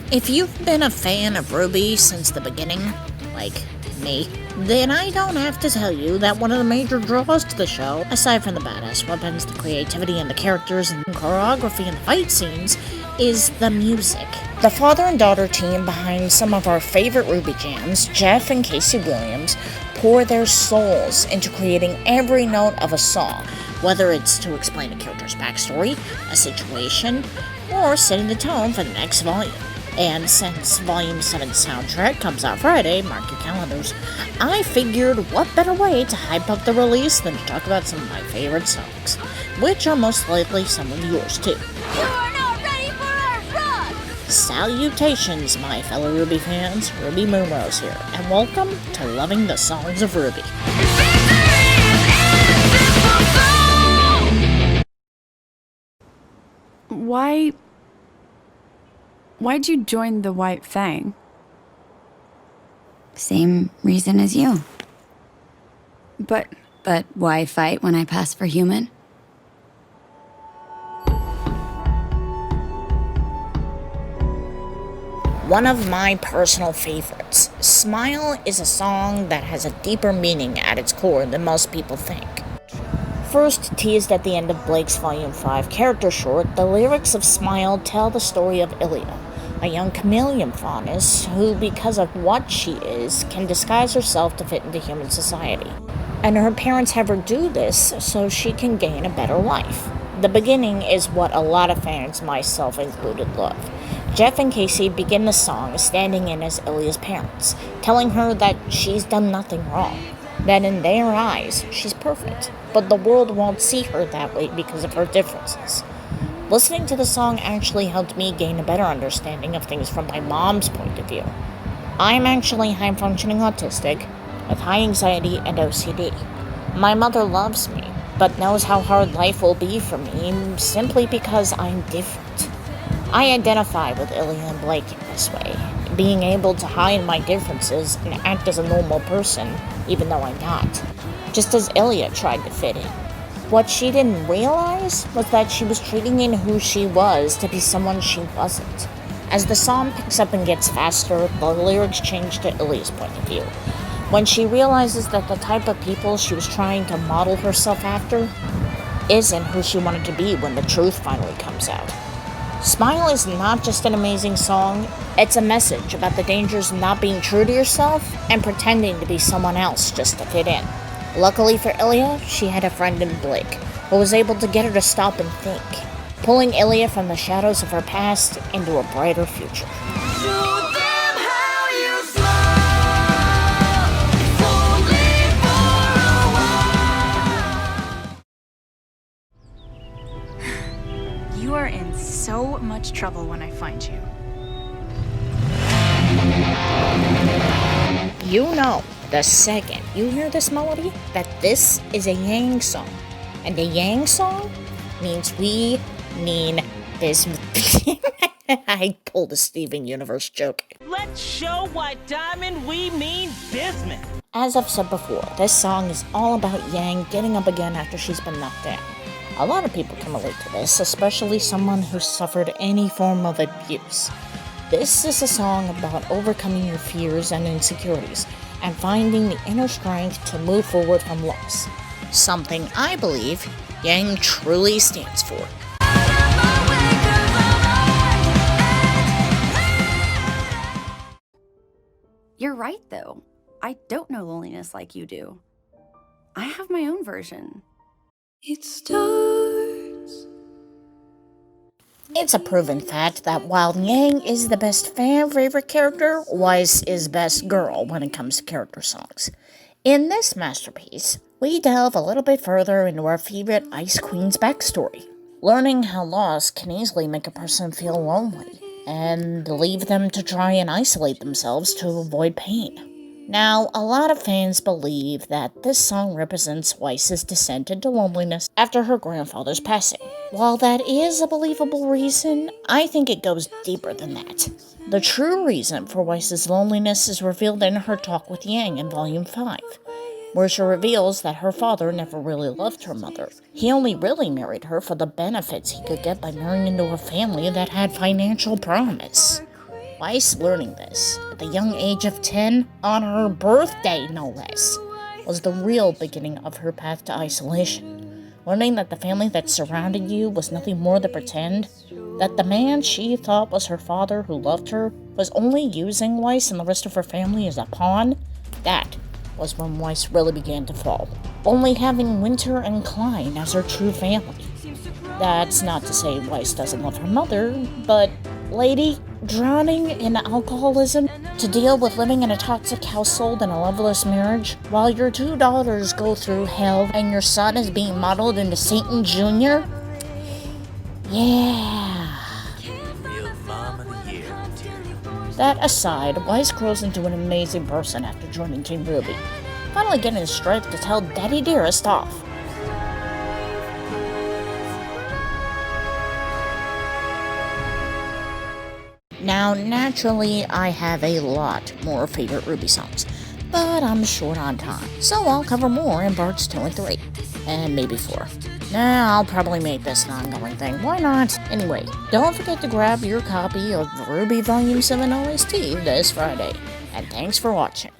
If you've been a fan of RWBY since the beginning, like me, then I don't have to tell you that one of the major draws to the show, aside from the badass weapons, the creativity and the characters and choreography and the fight scenes, is the music. The father and daughter team behind some of our favorite RWBY jams, Jeff and Casey Williams, pour their souls into creating every note of a song, whether it's to explain a character's backstory, a situation, or setting the tone for the next volume. And since Volume 7's soundtrack comes out Friday, mark your calendars, I figured what better way to hype up the release than to talk about some of my favorite songs, which are most likely some of yours too. You are not ready for our run! Salutations, my fellow RWBY fans, RWBY Moonrose here, and welcome to Loving the Songs of RWBY. Why'd you join the White Fang? Same reason as you. But But why fight when I pass for human? One of my personal favorites, Smile is a song that has a deeper meaning at its core than most people think. First teased at the end of Blake's Volume 5 character short, the lyrics of Smile tell the story of Ilya, a young chameleon faunus who, because of what she is, can disguise herself to fit into human society. And her parents have her do this so she can gain a better life. The beginning is what a lot of fans, myself included, love. Jeff and Casey begin the song standing in as Ilya's parents, telling her that she's done nothing wrong, that in their eyes, she's perfect, but the world won't see her that way because of her differences. Listening to the song actually helped me gain a better understanding of things from my mom's point of view. I'm actually high-functioning autistic, with high anxiety and OCD. My mother loves me, but knows how hard life will be for me simply because I'm different. I identify with Ilya and Blake in this way, being able to hide my differences and act as a normal person, even though I'm not, just as Ilya tried to fit in. What she didn't realize was that she was treating in who she was to be someone she wasn't. As the song picks up and gets faster, the lyrics change to Ilya's point of view, when she realizes that the type of people she was trying to model herself after isn't who she wanted to be when the truth finally comes out. Smile is not just an amazing song, it's a message about the dangers of not being true to yourself and pretending to be someone else just to fit in. Luckily for Ilya, she had a friend in Blake, who was able to get her to stop and think, pulling Ilya from the shadows of her past into a brighter future. you are in so much trouble when I find you. You know, the second you hear this melody, that this is a Yang song. And a Yang song means we mean business. I pulled a Steven Universe joke. Let's show why Diamond we mean business. As I've said before, this song is all about Yang getting up again after she's been knocked down. A lot of people can relate to this, especially someone who suffered any form of abuse. This is a song about overcoming your fears and insecurities and finding the inner strength to move forward from loss. Something I believe Yang truly stands for. You're right, though. I don't know loneliness like you do. I have my own version. It starts. It's a proven fact that while Yang is the best fan favorite character, Weiss is best girl when it comes to character songs. In this masterpiece, we delve a little bit further into our favorite Ice Queen's backstory, learning how loss can easily make a person feel lonely, and leave them to try and isolate themselves to avoid pain. Now, a lot of fans believe that this song represents Weiss's descent into loneliness after her grandfather's passing. While that is a believable reason, I think it goes deeper than that. The true reason for Weiss's loneliness is revealed in her talk with Yang in Volume 5, where she reveals that her father never really loved her mother. He only really married her for the benefits he could get by marrying into a family that had financial promise. Weiss learning this, at the young age of 10, on her birthday no less, was the real beginning of her path to isolation. Learning that the family that surrounded you was nothing more than pretend, that the man she thought was her father who loved her was only using Weiss and the rest of her family as a pawn, that was when Weiss really began to fall, only having Winter and Klein as her true family. That's not to say Weiss doesn't love her mother, but, lady, drowning in alcoholism to deal with living in a toxic household and a loveless marriage, while your 2 daughters go through hell and your son is being modeled into Satan Jr.? Yeah. Real mom of the year material. That aside, Weiss grows into an amazing person after joining Team RWBY, finally getting the strength to tell Daddy Dearest off. Now, naturally, I have a lot more favorite RWBY songs, but I'm short on time, so I'll cover more in parts 2 and 3, and maybe 4. I'll probably make this an ongoing thing, why not? Anyway, don't forget to grab your copy of RWBY Volume 7 OST this Friday, and thanks for watching.